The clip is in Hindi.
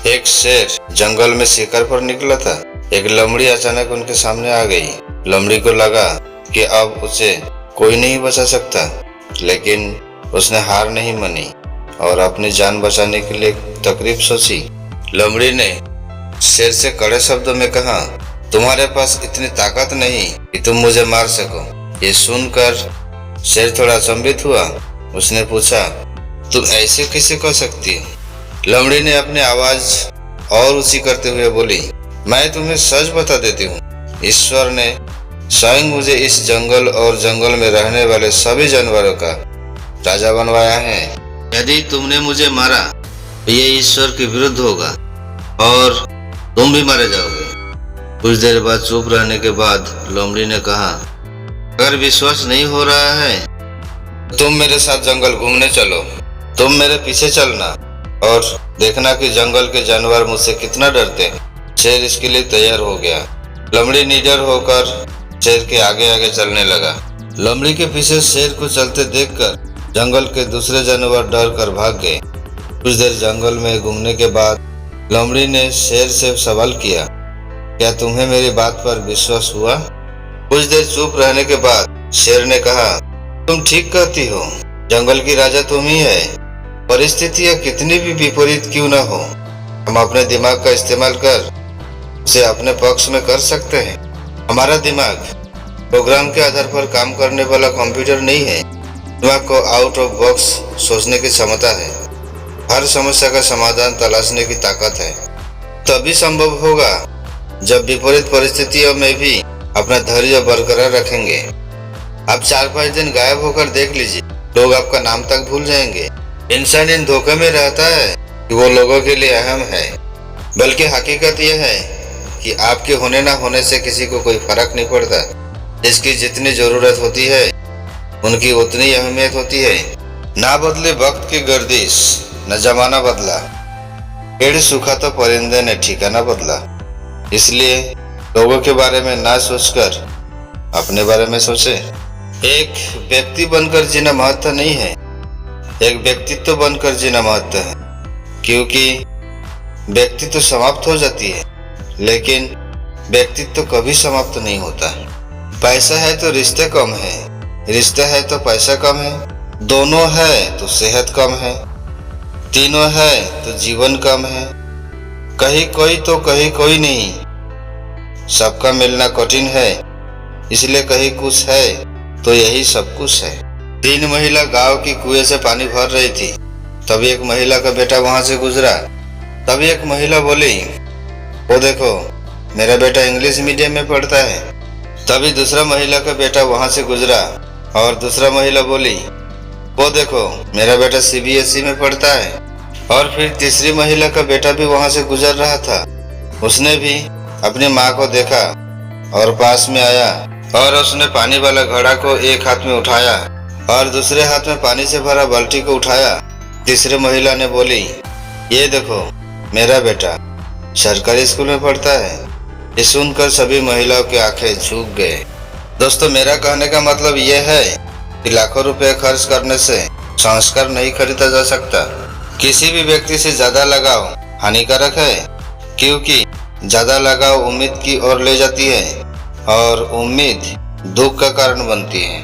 एक शेर जंगल में शिकार पर निकला था। एक लोमड़ी अचानक उनके सामने आ गई। लोमड़ी को लगा कि अब उसे कोई नहीं बचा सकता, लेकिन उसने हार नहीं मानी और अपनी जान बचाने के लिए तकरीब सोची। लोमड़ी ने शेर से कड़े शब्दों में कहा, तुम्हारे पास इतनी ताकत नहीं कि तुम मुझे मार सको। ये सुनकर शेर थोड़ा अचंभित हुआ। उसने पूछा, तुम ऐसे कैसे कह सकती हो? लोमड़ी ने अपनी आवाज और ऊंची करते हुए बोली, मैं तुम्हें सच बता देती हूँ, ईश्वर ने स्वयं मुझे इस जंगल और जंगल में रहने वाले सभी जानवरों का राजा बनवाया है। यदि तुमने मुझे मारा तो ये ईश्वर के विरुद्ध होगा और तुम भी मारे जाओगे। कुछ देर बाद चुप रहने के बाद लोमड़ी ने कहा, अगर विश्वास नहीं हो रहा है तुम मेरे साथ जंगल घूमने चलो। तुम मेरे पीछे चलना और देखना कि जंगल के जानवर मुझसे कितना डरते हैं। शेर इसके लिए तैयार हो गया। लोमड़ी निडर होकर शेर के आगे आगे चलने लगा। लोमड़ी के पीछे शेर को चलते देखकर जंगल के दूसरे जानवर डर कर भाग गए। कुछ देर जंगल में घूमने के बाद लोमड़ी ने शेर से सवाल किया, क्या तुम्हें मेरी बात पर विश्वास हुआ? कुछ देर चुप रहने के बाद शेर ने कहा, तुम ठीक कहती हो, जंगल की राजा तुम ही है। परिस्थितियां कितनी भी विपरीत क्यों न हो, हम अपने दिमाग का इस्तेमाल कर उसे अपने पक्ष में कर सकते हैं। हमारा दिमाग प्रोग्राम के आधार पर काम करने वाला कंप्यूटर नहीं है। दिमाग को आउट ऑफ बॉक्स सोचने की क्षमता है। हर समस्या का समाधान तलाशने की ताकत है। तभी संभव होगा जब विपरीत परिस्थितियों में भी अपना धैर्य बरकरार रखेंगे। आप 4-5 दिन गायब होकर देख लीजिए, लोग आपका नाम तक भूल जाएंगे। इंसान इन धोखे में रहता है कि वो लोगों के लिए अहम है, बल्कि हकीकत यह है कि आपके होने ना होने से किसी को कोई फर्क नहीं पड़ता। जिसकी जितनी जरूरत होती है उनकी उतनी अहमियत होती है। ना बदले वक्त की गर्दिश, न जमाना बदला, पेड़ सूखा तो परिंदे ने ठिकाना बदला। इसलिए लोगों के बारे में ना सोचकर अपने बारे में सोचे। एक व्यक्ति बनकर जीना महत्व नहीं है, एक व्यक्तित्व बनकर जीना महत्व है। क्योंकि व्यक्तित्व समाप्त हो जाती है, लेकिन व्यक्तित्व कभी समाप्त नहीं होता। पैसा है तो रिश्ते कम है, रिश्ता है तो पैसा कम है, दोनों है तो सेहत कम है, तीनों है तो जीवन कम है। कहीं कोई तो कहीं कोई नहीं, सबका मिलना कठिन है, इसलिए कहीं कुछ है तो यही सब कुछ है। 3 महिला गांव की कुएं से पानी भर रही थी। तभी एक महिला का बेटा वहां से गुजरा। तभी एक महिला बोली, वो देखो, मेरा बेटा इंग्लिश मीडियम में पढ़ता है। तभी दूसरा महिला का बेटा वहां से गुजरा और दूसरा महिला बोली, वो देखो, मेरा बेटा CBSE में पढ़ता है। और फिर तीसरी महिला का बेटा भी वहां से गुजर रहा था। उसने भी अपनी माँ को देखा और पास में आया और उसने पानी वाला घड़ा को एक हाथ में उठाया और दूसरे हाथ में पानी से भरा बाल्टी को उठाया। तीसरी महिला ने बोली, ये देखो, मेरा बेटा सरकारी स्कूल में पढ़ता है। ये सुनकर सभी महिलाओं की आंखें झुक गए। दोस्तों, मेरा कहने का मतलब यह है कि लाखों रुपए खर्च करने से संस्कार नहीं खरीदा जा सकता। किसी भी व्यक्ति से ज्यादा लगाव हानिकारक है, क्योंकि ज्यादा लगाव उम्मीद की ओर ले जाती है और उम्मीद दुख का कारण बनती है।